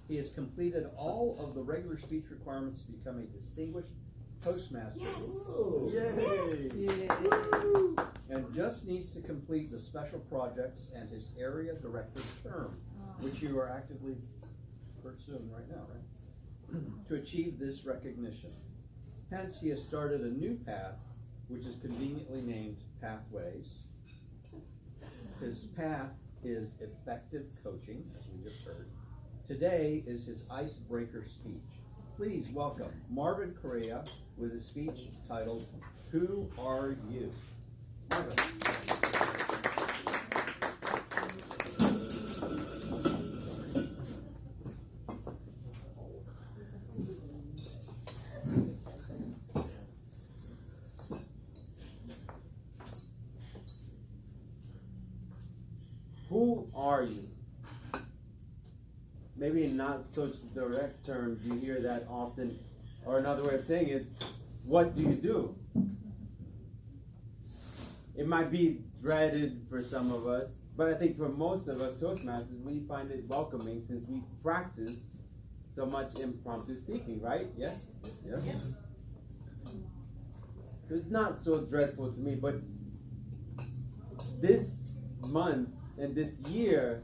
He has completed all of the regular speech requirements to become a distinguished Toastmaster. Yes. Whoa. Yay. Yay. And just needs to complete the special projects and his area director term, which you are actively pursuing right now, right? To achieve this recognition. Hence, he has started a new path, which is conveniently named Pathways. His path is effective coaching, as we just heard. Today is his Icebreaker Speech. Please welcome Marvin Corea with a speech titled, Who Are You? Marvin. Who are you? Maybe in not such direct terms, you hear that often. Or another way of saying is, what do you do? It might be dreaded for some of us, but I think for most of us Toastmasters, we find it welcoming since we practice so much impromptu speaking, right? Yes? Yes. It's not so dreadful to me, but this month and this year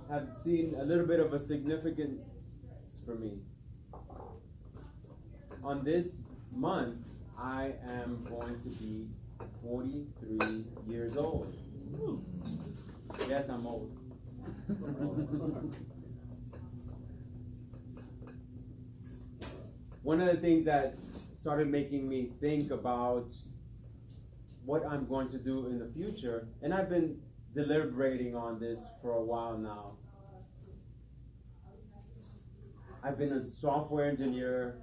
have seen a little bit of a significance for me. On this month, I am going to be 43 years old. Yes, I'm old. One of the things that started making me think about what I'm going to do in the future, and I've been deliberating on this for a while now. I've been a software engineer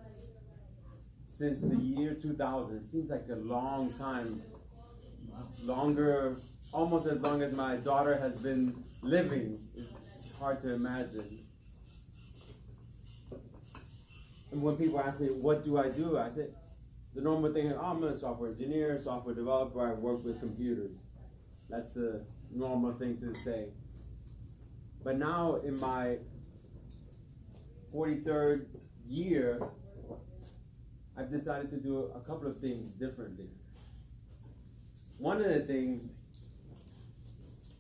since the year 2000. It seems like a long time. Longer, almost as long as my daughter has been living. It's hard to imagine. And when people ask me, what do? I say, the normal thing is, oh, I'm a software engineer, software developer, I work with computers. That's the normal thing to say. But now in my 43rd year, I've decided to do a couple of things differently. One of the things,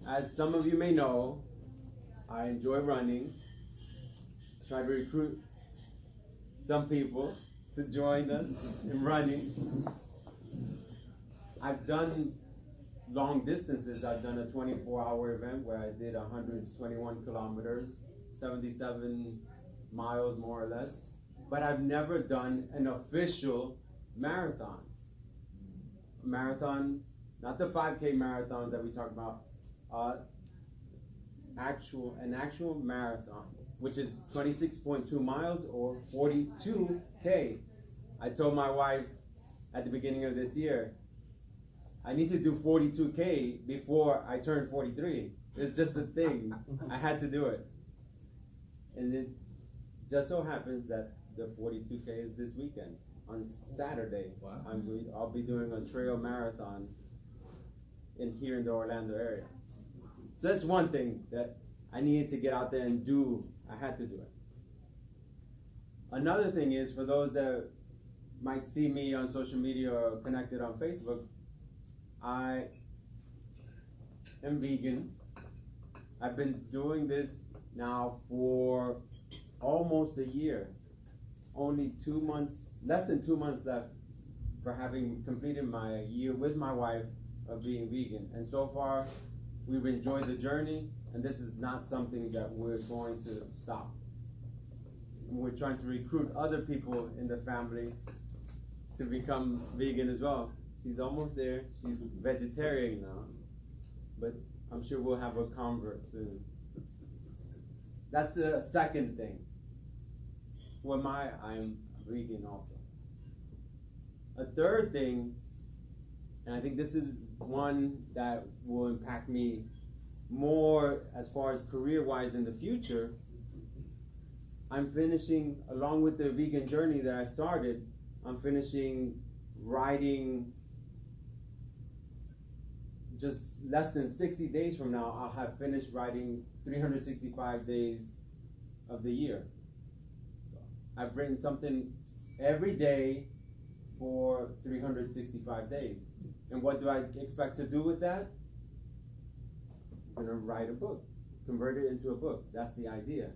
as some of you may know, I enjoy running. Try to recruit some people to join us in running. I've done long distances. I've done a 24-hour event where I did 121 kilometers, 77 miles more or less. But I've never done an official marathon. Marathon, not the 5K marathon that we talked about, an actual marathon, which is 26.2 miles or 42K. I told my wife at the beginning of this year, I need to do 42K before I turn 43. It's just a thing. I had to do it. And it just so happens that the 42K is this weekend. On Saturday, wow. I'll be doing a trail marathon here in the Orlando area. So that's one thing that I needed to get out there and do. I had to do it. Another thing is, for those that might see me on social media or connected on Facebook, I am vegan. I've been doing this now for almost a year. Only 2 months, less than 2 months left for having completed my year with my wife of being vegan. And so far, we've enjoyed the journey, and this is not something that we're going to stop. We're trying to recruit other people in the family to become vegan as well. She's almost there. She's vegetarian now, but I'm sure we'll have a convert soon. That's the second thing. Who am I? I'm vegan also. A third thing, and I think this is one that will impact me more as far as career-wise in the future. I'm finishing, along with the vegan journey that I started, I'm finishing writing. Just less than 60 days from now, I'll have finished writing 365 days of the year. I've written something every day for 365 days. And what do I expect to do with that? I'm gonna write a book, convert it into a book. That's the idea.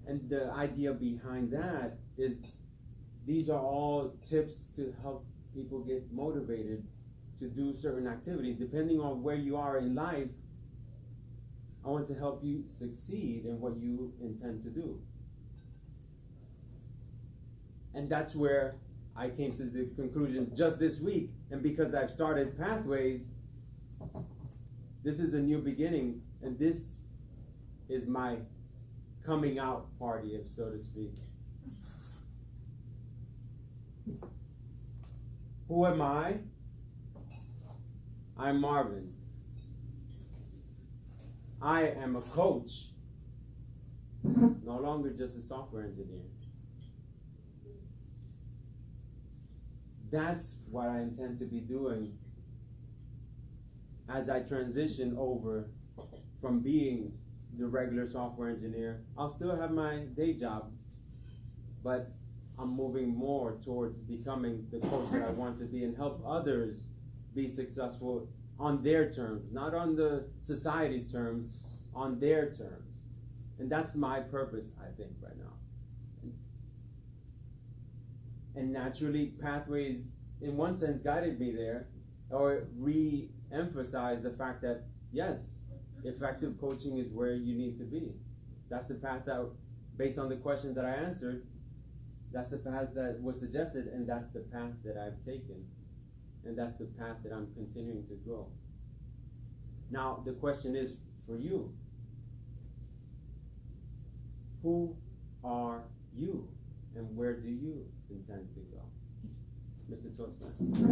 And the idea behind that is these are all tips to help people get motivated to do certain activities. Depending on where you are in life, I want to help you succeed in what you intend to do. And that's where I came to the conclusion just this week. And because I've started Pathways, this is a new beginning. And this is my coming out party, if so to speak. Who am I? I'm Marvin. I am a coach, no longer just a software engineer. That's what I intend to be doing as I transition over from being the regular software engineer. I'll still have my day job, but I'm moving more towards becoming the coach that I want to be and help others be successful on their terms, not on the society's terms, on their terms. And that's my purpose, I think, right now. And naturally, Pathways, in one sense, guided me there, or re-emphasized the fact that, yes, effective coaching is where you need to be. That's the path that, based on the questions that I answered, that's the path that was suggested, and that's the path that I've taken. And that's the path that I'm continuing to go. Now, the question is for you. Who are you? And where do you intend to go? Mr. Toastmaster.